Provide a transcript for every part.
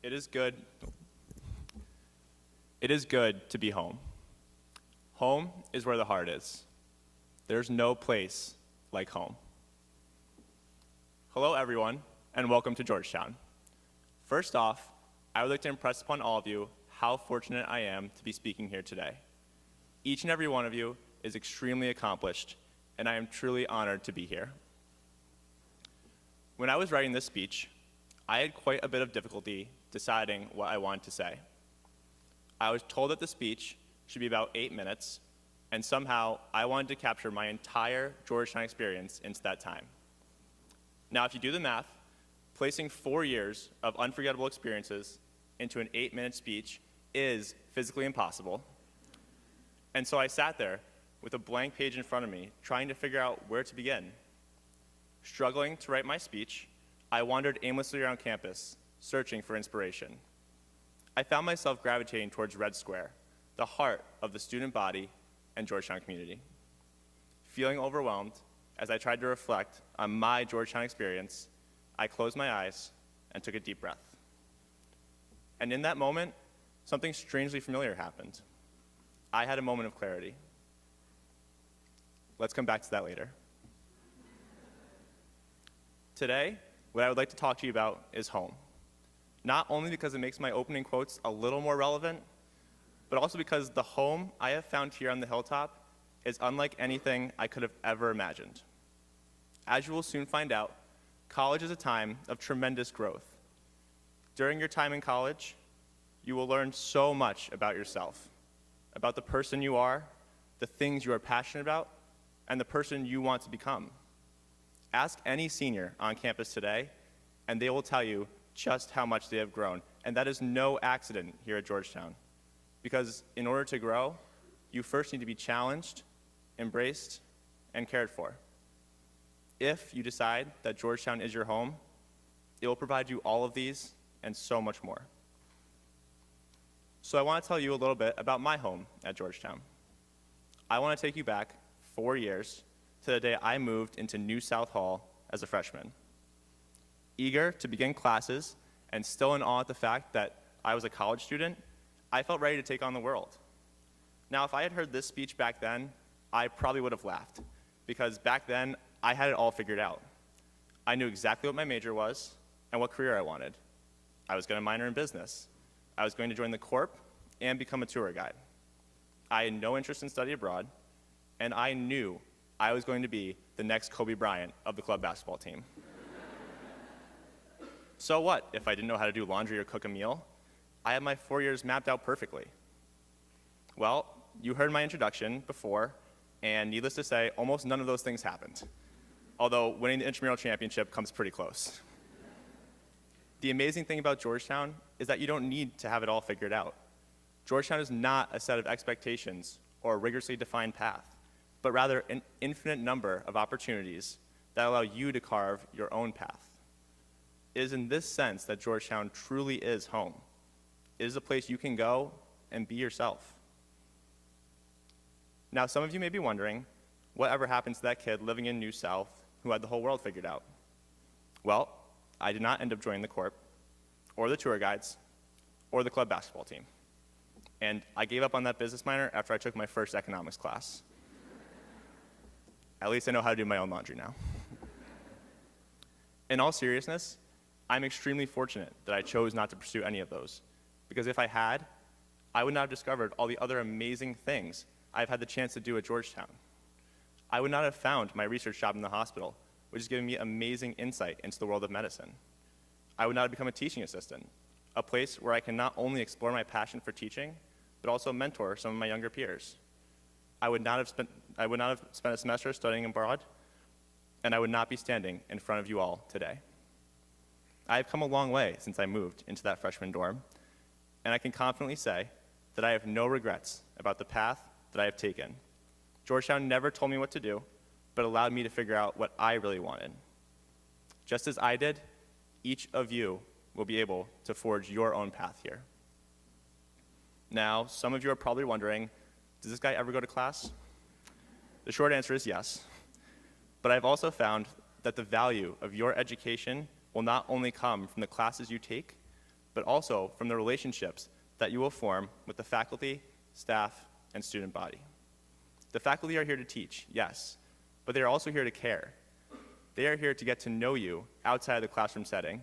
It is good. It is good to be home. Home is where the heart is. There's no place like home. Hello, everyone, and welcome to Georgetown. First off, I would like to impress upon all of you how fortunate I am to be speaking here today. Each and every one of you is extremely accomplished, and I am truly honored to be here. When I was writing this speech, I had quite a bit of difficulty deciding what I wanted to say. I was told that the speech should be about 8 minutes, and somehow I wanted to capture my entire Georgetown experience into that time. Now, if you do the math, placing 4 years of unforgettable experiences into an 8-minute speech is physically impossible. And so I sat there with a blank page in front of me, trying to figure out where to begin. Struggling to write my speech, I wandered aimlessly around campus, searching for inspiration. I found myself gravitating towards Red Square, the heart of the student body and Georgetown community. Feeling overwhelmed, as I tried to reflect on my Georgetown experience, I closed my eyes and took a deep breath. And in that moment, something strangely familiar happened. I had a moment of clarity. Let's come back to that later. Today, what I would like to talk to you about is home. Not only because it makes my opening quotes a little more relevant, but also because the home I have found here on the hilltop is unlike anything I could have ever imagined. As you will soon find out, college is a time of tremendous growth. During your time in college, you will learn so much about yourself, about the person you are, the things you are passionate about, and the person you want to become. Ask any senior on campus today, and they will tell you just how much they have grown. And that is no accident here at Georgetown. Because in order to grow, you first need to be challenged, embraced, and cared for. If you decide that Georgetown is your home, it will provide you all of these and so much more. So I want to tell you a little bit about my home at Georgetown. I want to take you back 4 years to the day I moved into New South Hall as a freshman. Eager to begin classes and still in awe at the fact that I was a college student, I felt ready to take on the world. Now, if I had heard this speech back then, I probably would have laughed, because back then, I had it all figured out. I knew exactly what my major was and what career I wanted. I was going to minor in business. I was going to join the Corp and become a tour guide. I had no interest in study abroad, and I knew I was going to be the next Kobe Bryant of the club basketball team. So what if I didn't know how to do laundry or cook a meal? I had my 4 years mapped out perfectly. Well, you heard my introduction before, and needless to say, almost none of those things happened. Although winning the intramural championship comes pretty close. The amazing thing about Georgetown is that you don't need to have it all figured out. Georgetown is not a set of expectations or a rigorously defined path, but rather an infinite number of opportunities that allow you to carve your own path. It is in this sense that Georgetown truly is home. It is a place you can go and be yourself. Now, some of you may be wondering, whatever happened to that kid living in New South who had the whole world figured out? Well, I did not end up joining the Corp, or the tour guides, or the club basketball team. And I gave up on that business minor after I took my first economics class. At least I know how to do my own laundry now. In all seriousness, I'm extremely fortunate that I chose not to pursue any of those, because if I had, I would not have discovered all the other amazing things I've had the chance to do at Georgetown. I would not have found my research job in the hospital, which has given me amazing insight into the world of medicine. I would not have become a teaching assistant, a place where I can not only explore my passion for teaching, but also mentor some of my younger peers. I would not have spent a semester studying abroad, and I would not be standing in front of you all today. I have come a long way since I moved into that freshman dorm, and I can confidently say that I have no regrets about the path that I have taken. Georgetown never told me what to do, but allowed me to figure out what I really wanted. Just as I did, each of you will be able to forge your own path here. Now, some of you are probably wondering, does this guy ever go to class? The short answer is yes. But I've also found that the value of your education will not only come from the classes you take, but also from the relationships that you will form with the faculty, staff, and student body. The faculty are here to teach, yes, but they are also here to care. They are here to get to know you outside of the classroom setting,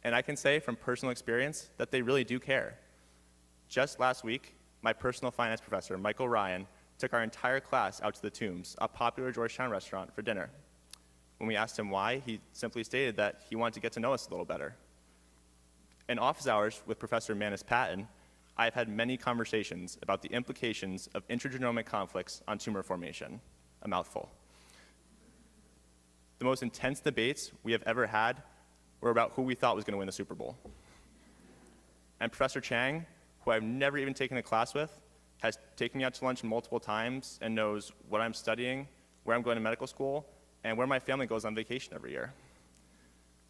and I can say from personal experience that they really do care. Just last week, my personal finance professor, Michael Ryan, took our entire class out to the Tombs, a popular Georgetown restaurant, for dinner. When we asked him why, he simply stated that he wanted to get to know us a little better. In office hours with Professor Manis Patton, I have had many conversations about the implications of intragenomic conflicts on tumor formation, a mouthful. The most intense debates we have ever had were about who we thought was going to win the Super Bowl. And Professor Chang, who I've never even taken a class with, has taken me out to lunch multiple times and knows what I'm studying, where I'm going to medical school, and where my family goes on vacation every year.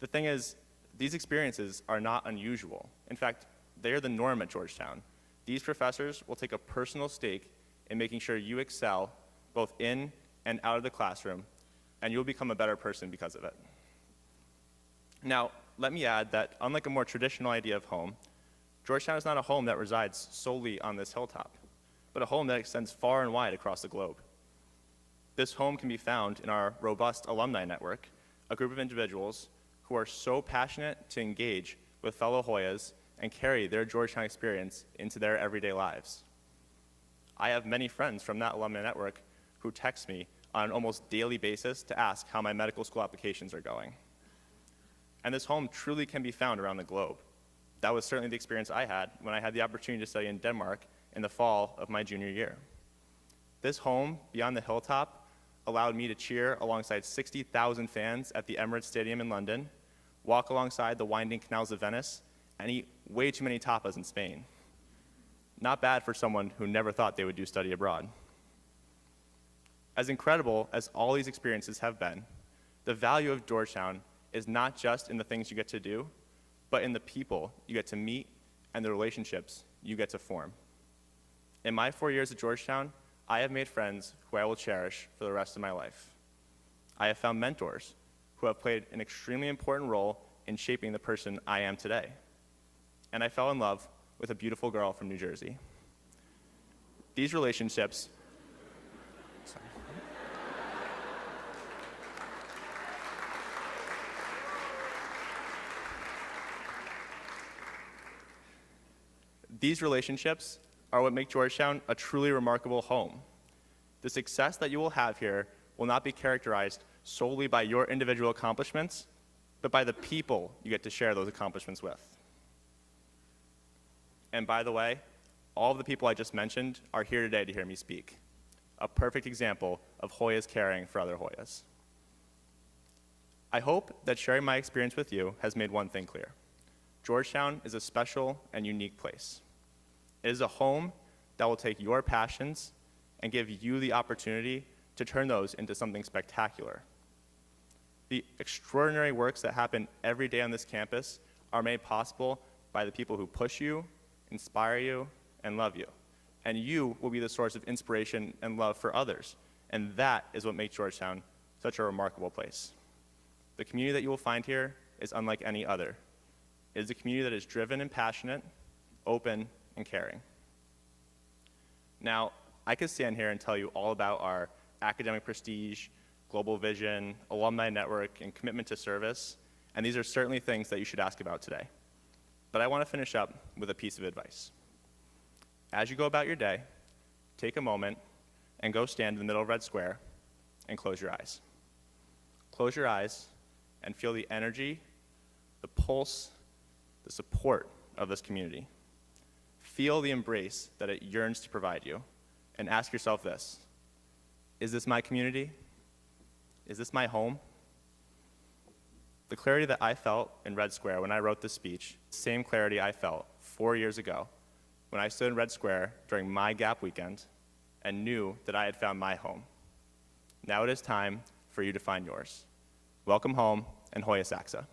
The thing is, these experiences are not unusual. In fact, they are the norm at Georgetown. These professors will take a personal stake in making sure you excel both in and out of the classroom, and you'll become a better person because of it. Now, let me add that unlike a more traditional idea of home, Georgetown is not a home that resides solely on this hilltop, but a home that extends far and wide across the globe. This home can be found in our robust alumni network, a group of individuals who are so passionate to engage with fellow Hoyas and carry their Georgetown experience into their everyday lives. I have many friends from that alumni network who text me on an almost daily basis to ask how my medical school applications are going. And this home truly can be found around the globe. That was certainly the experience I had when I had the opportunity to study in Denmark in the fall of my junior year. This home, beyond the hilltop, allowed me to cheer alongside 60,000 fans at the Emirates Stadium in London, walk alongside the winding canals of Venice, and eat way too many tapas in Spain. Not bad for someone who never thought they would do study abroad. As incredible as all these experiences have been, the value of Georgetown is not just in the things you get to do, but in the people you get to meet and the relationships you get to form. In my 4 years at Georgetown, I have made friends who I will cherish for the rest of my life. I have found mentors who have played an extremely important role in shaping the person I am today. And I fell in love with a beautiful girl from New Jersey. These relationships, These relationships are what make Georgetown a truly remarkable home. The success that you will have here will not be characterized solely by your individual accomplishments, but by the people you get to share those accomplishments with. And by the way, all of the people I just mentioned are here today to hear me speak. A perfect example of Hoyas caring for other Hoyas. I hope that sharing my experience with you has made one thing clear. Georgetown is a special and unique place. It is a home that will take your passions and give you the opportunity to turn those into something spectacular. The extraordinary works that happen every day on this campus are made possible by the people who push you, inspire you, and love you. And you will be the source of inspiration and love for others. And that is what makes Georgetown such a remarkable place. The community that you will find here is unlike any other. It is a community that is driven and passionate, open, and caring. Now, I could stand here and tell you all about our academic prestige, global vision, alumni network, and commitment to service, and these are certainly things that you should ask about today. But I want to finish up with a piece of advice. As you go about your day, take a moment and go stand in the middle of Red Square and close your eyes. Close your eyes and feel the energy, the pulse, the support of this community. Feel the embrace that it yearns to provide you, and ask yourself this: is this my community? Is this my home? The clarity that I felt in Red Square when I wrote this speech, same clarity I felt 4 years ago when I stood in Red Square during my gap weekend and knew that I had found my home. Now it is time for you to find yours. Welcome home, and Hoya Saxa.